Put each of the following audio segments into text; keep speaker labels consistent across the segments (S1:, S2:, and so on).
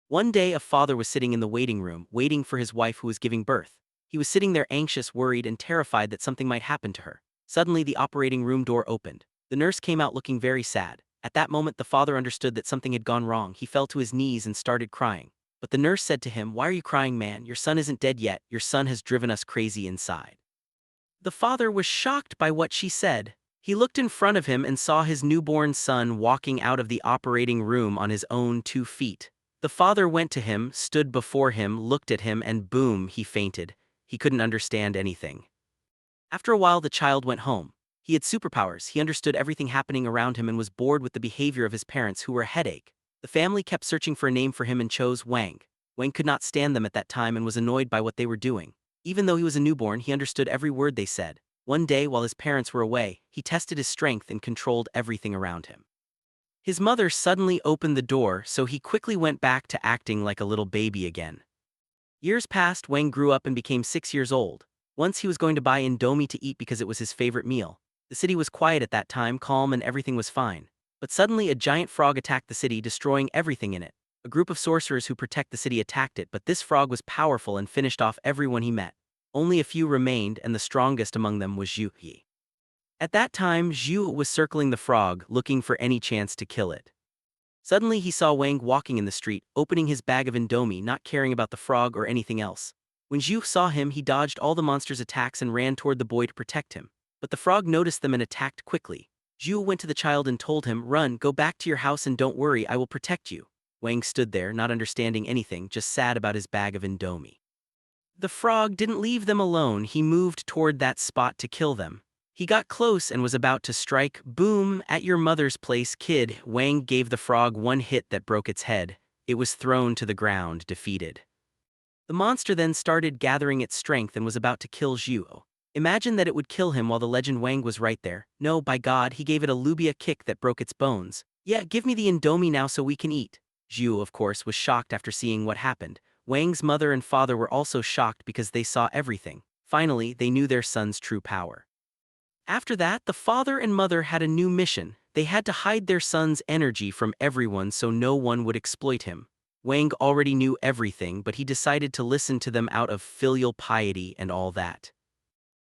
S1: One day a father was sitting in the waiting room, waiting for his wife who was giving birth. He was sitting there anxious, worried, and terrified that something might happen to her. Suddenly the operating room door opened. The nurse came out looking very sad. At that moment the father understood that something had gone wrong. He fell to his knees and started crying. But the nurse said to him, "Why are you crying, man? Your son isn't dead yet. Your son has driven us crazy inside." The father was shocked by what she said. He looked in front of him and saw his newborn son walking out of the operating room on his own 2 feet. The father went to him, stood before him, looked at him, and boom, he fainted. He couldn't understand anything. After a while, the child went home. He had superpowers, he understood everything happening around him and was bored with the behavior of his parents, who were a headache. The family kept searching for a name for him and chose Wang. Wang could not stand them at that time and was annoyed by what they were doing. Even though he was a newborn, he understood every word they said. One day, while his parents were away, he tested his strength and controlled everything around him. His mother suddenly opened the door, so he quickly went back to acting like a little baby again. Years passed. Wang grew up and became 6 years old. Once he was going to buy Indomie to eat because it was his favorite meal. The city was quiet at that time, calm, and everything was fine. But suddenly a giant frog attacked the city, destroying everything in it. A group of sorcerers who protect the city attacked it, but this frog was powerful and finished off everyone he met. Only a few remained, and the strongest among them was Zhu Yi. At that time, Zhu was circling the frog, looking for any chance to kill it. Suddenly he saw Wang walking in the street, opening his bag of Indomie, not caring about the frog or anything else. When Zhu saw him, he dodged all the monster's attacks and ran toward the boy to protect him. But the frog noticed them and attacked quickly. Zhu went to the child and told him, "Run, go back to your house and don't worry, I will protect you." Wang stood there, not understanding anything, just sad about his bag of Indomie. The frog didn't leave them alone. He moved toward that spot to kill them. He got close and was about to strike. Boom! At your mother's place, kid. Wang gave the frog one hit that broke its head. It was thrown to the ground, defeated. The monster then started gathering its strength and was about to kill Zhu. Imagine that it would kill him while the legend Wang was right there. No, by God, he gave it a lubia kick that broke its bones. "Yeah, give me the Indomie now so we can eat." Zhu, of course, was shocked after seeing what happened. Wang's mother and father were also shocked because they saw everything. Finally, they knew their son's true power. After that, the father and mother had a new mission. They had to hide their son's energy from everyone so no one would exploit him. Wang already knew everything, but he decided to listen to them out of filial piety and all that.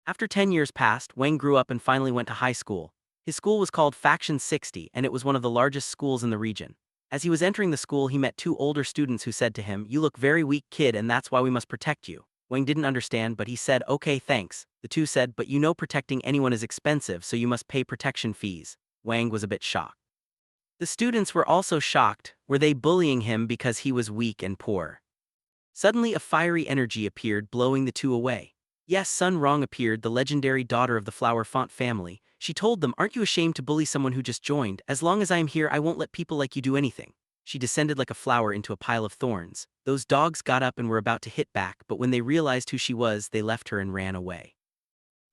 S1: After 10 years passed, Wang grew up and finally went to high school. His school was called Faction 60, and it was one of the largest schools in the region. As he was entering the school, he met two older students who said to him, "You look very weak, kid, and that's why we must protect you." Wang didn't understand, but he said, "Okay, thanks." The two said, "But you know protecting anyone is expensive, so you must pay protection fees." Wang was a bit shocked. The students were also shocked. Were they bullying him because he was weak and poor? Suddenly a fiery energy appeared, blowing the two away. Yes, Sun Rong appeared, the legendary daughter of the Flower Font family. She told them, "Aren't you ashamed to bully someone who just joined? As long as I am here, I won't let people like you do anything." She descended like a flower into a pile of thorns. Those dogs got up and were about to hit back, but when they realized who she was, they left her and ran away.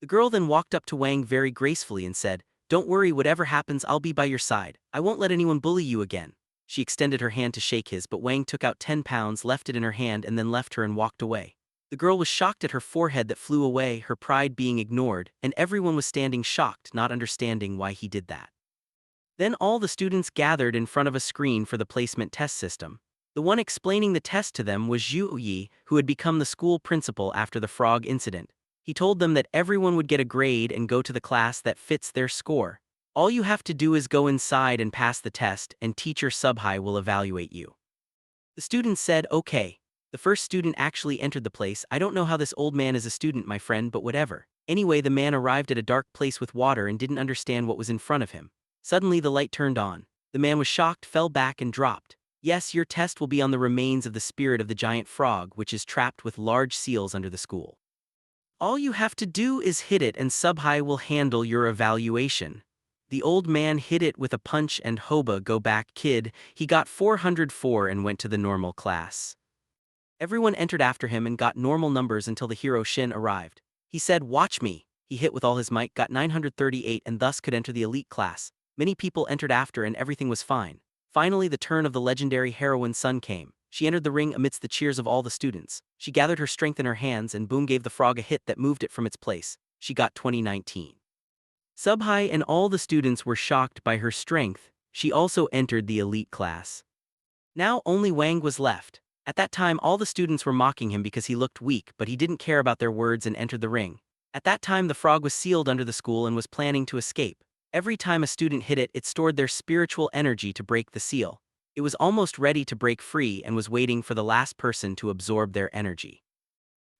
S1: The girl then walked up to Wang very gracefully and said, "Don't worry, whatever happens, I'll be by your side. I won't let anyone bully you again." She extended her hand to shake his, but Wang took out 10 pounds, left it in her hand, and then left her and walked away. The girl was shocked at her forehead that flew away, her pride being ignored, and everyone was standing shocked, not understanding why he did that. Then all the students gathered in front of a screen for the placement test system. The one explaining the test to them was Zhu Yi, who had become the school principal after the frog incident. He told them that everyone would get a grade and go to the class that fits their score. All you have to do is go inside and pass the test, and teacher Subhai will evaluate you. The students said, "Okay." The first student actually entered the place. "I don't know how this old man is a student, my friend, but whatever." Anyway, the man arrived at a dark place with water and didn't understand what was in front of him. Suddenly the light turned on. The man was shocked, fell back and dropped. "Yes, your test will be on the remains of the spirit of the giant frog, which is trapped with large seals under the school. All you have to do is hit it and Subhai will handle your evaluation." The old man hit it with a punch and "Hoba, go back, kid." He got 404 and went to the normal class. Everyone entered after him and got normal numbers until the hero Shin arrived. He said, "Watch me." He hit with all his might, got 938 and thus could enter the elite class. Many people entered after and everything was fine. Finally the turn of the legendary heroine Sun came. She entered the ring amidst the cheers of all the students. She gathered her strength in her hands and boom, gave the frog a hit that moved it from its place. She got 2019. Subhai and all the students were shocked by her strength. She also entered the elite class. Now only Wang was left. At that time all the students were mocking him because he looked weak, but he didn't care about their words and entered the ring. At that time the frog was sealed under the school and was planning to escape. Every time a student hit it, it stored their spiritual energy to break the seal. It was almost ready to break free and was waiting for the last person to absorb their energy.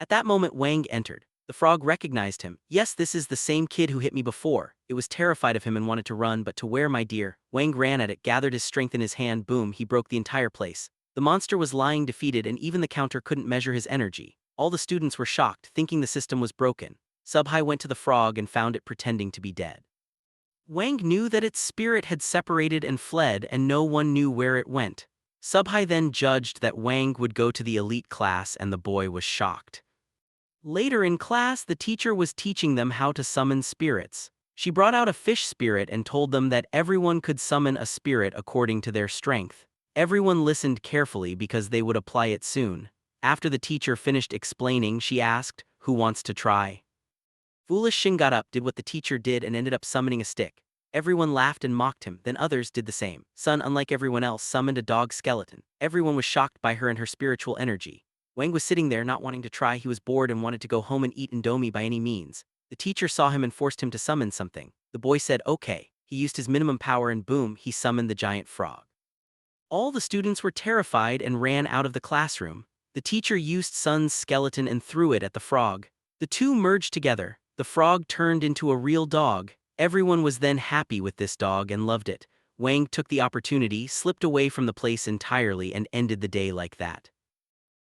S1: At that moment Wang entered. The frog recognized him. Yes, this is the same kid who hit me before. It was terrified of him and wanted to run, but to where, my dear? Wang ran at it, gathered his strength in his hand, boom, he broke the entire place. The monster was lying defeated and even the counter couldn't measure his energy. All the students were shocked, thinking the system was broken. Subhai went to the frog and found it pretending to be dead. Wang knew that its spirit had separated and fled and no one knew where it went. Subhai then judged that Wang would go to the elite class and the boy was shocked. Later in class, the teacher was teaching them how to summon spirits. She brought out a fish spirit and told them that everyone could summon a spirit according to their strength. Everyone listened carefully because they would apply it soon. After the teacher finished explaining, she asked, "Who wants to try?" Foolish Shin got up, did what the teacher did and ended up summoning a stick. Everyone laughed and mocked him, then others did the same. Sun, unlike everyone else, summoned a dog skeleton. Everyone was shocked by her and her spiritual energy. Wang was sitting there not wanting to try, he was bored and wanted to go home and eat Indomie by any means. The teacher saw him and forced him to summon something. The boy said okay. He used his minimum power and boom, he summoned the giant frog. All the students were terrified and ran out of the classroom. The teacher used Sun's skeleton and threw it at the frog. The two merged together. The frog turned into a real dog. Everyone was then happy with this dog and loved it. Wang took the opportunity, slipped away from the place entirely and ended the day like that.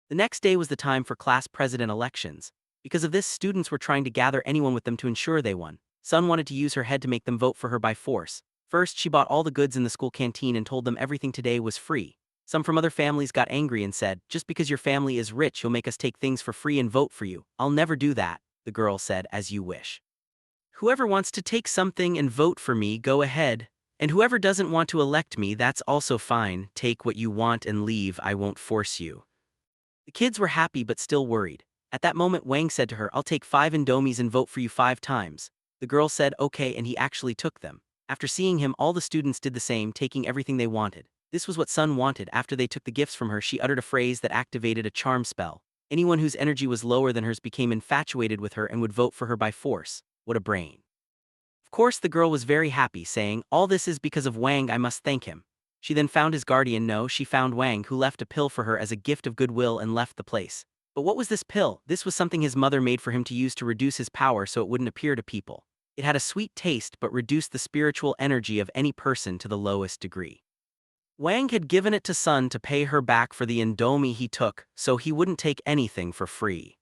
S1: The next day was the time for class president elections. Because of this, students were trying to gather anyone with them to ensure they won. Sun wanted to use her head to make them vote for her by force. First, she bought all the goods in the school canteen and told them everything today was free. Some from other families got angry and said, "Just because your family is rich, you'll make us take things for free and vote for you." "I'll never do that," the girl said, "as you wish. Whoever wants to take something and vote for me, go ahead. And whoever doesn't want to elect me, that's also fine. Take what you want and leave, I won't force you." The kids were happy but still worried. At that moment Wang said to her, "I'll take 5 Indomies and vote for you 5 times. The girl said okay and he actually took them. After seeing him, all the students did the same, taking everything they wanted. This was what Sun wanted. After they took the gifts from her, she uttered a phrase that activated a charm spell. Anyone whose energy was lower than hers became infatuated with her and would vote for her by force. What a brain. Of course the girl was very happy, saying, "All this is because of Wang, I must thank him." She then found his guardian. No, she found Wang, who left a pill for her as a gift of goodwill and left the place. But what was this pill? This was something his mother made for him to use to reduce his power so it wouldn't appear to people. It had a sweet taste but reduced the spiritual energy of any person to the lowest degree. Wang had given it to Sun to pay her back for the Indomie he took, so he wouldn't take anything for free.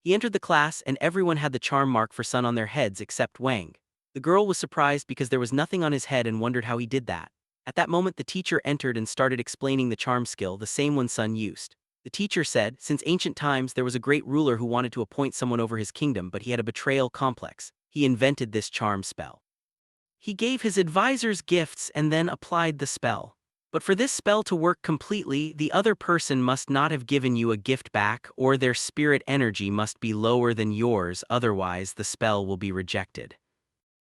S1: He entered the class and everyone had the charm mark for Sun on their heads except Wang. The girl was surprised because there was nothing on his head and wondered how he did that. At that moment the teacher entered and started explaining the charm skill, the same one Sun used. The teacher said, since ancient times there was a great ruler who wanted to appoint someone over his kingdom, but he had a betrayal complex. He invented this charm spell. He gave his advisors gifts and then applied the spell. But for this spell to work completely, the other person must not have given you a gift back, or their spirit energy must be lower than yours, otherwise the spell will be rejected.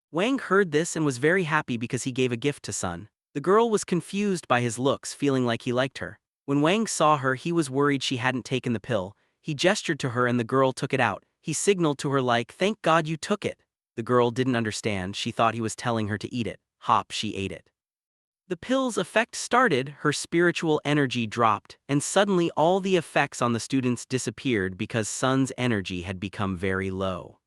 S1: Wang heard this and was very happy because he gave a gift to Sun. The girl was confused by his looks, feeling like he liked her. When Wang saw her, he was worried she hadn't taken the pill. He gestured to her and the girl took it out. He signaled to her like, "Thank God you took it." The girl didn't understand, she thought he was telling her to eat it. Hop, she ate it. The pill's effect started, her spiritual energy dropped, and suddenly all the effects on the students disappeared because Sun's energy had become very low.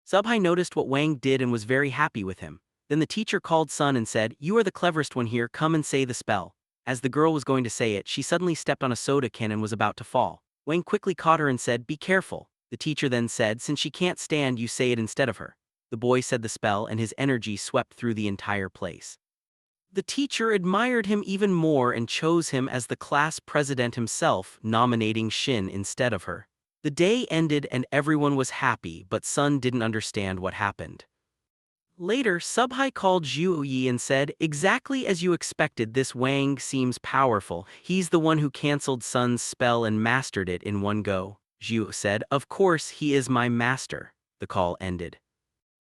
S1: Subhai noticed what Wang did and was very happy with him. Then the teacher called Sun and said, "You are the cleverest one here, come and say the spell." As the girl was going to say it, she suddenly stepped on a soda can and was about to fall. Wang quickly caught her and said, "Be careful." The teacher then said, "Since she can't stand, you say it instead of her." The boy said the spell and his energy swept through the entire place. The teacher admired him even more and chose him as the class president himself, nominating Shin instead of her. The day ended and everyone was happy, but Sun didn't understand what happened. Later, Subhai called Zhu Yi and said, "Exactly as you expected, this Wang seems powerful. He's the one who cancelled Sun's spell and mastered it in one go." Zhu said, "Of course, he is my master." The call ended.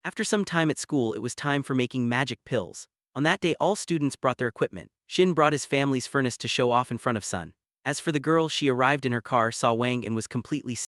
S1: After some time at school, it was time for making magic pills. On that day all students brought their equipment. Shin brought his family's furnace to show off in front of Sun. As for the girl, she arrived in her car, saw Wang and was completely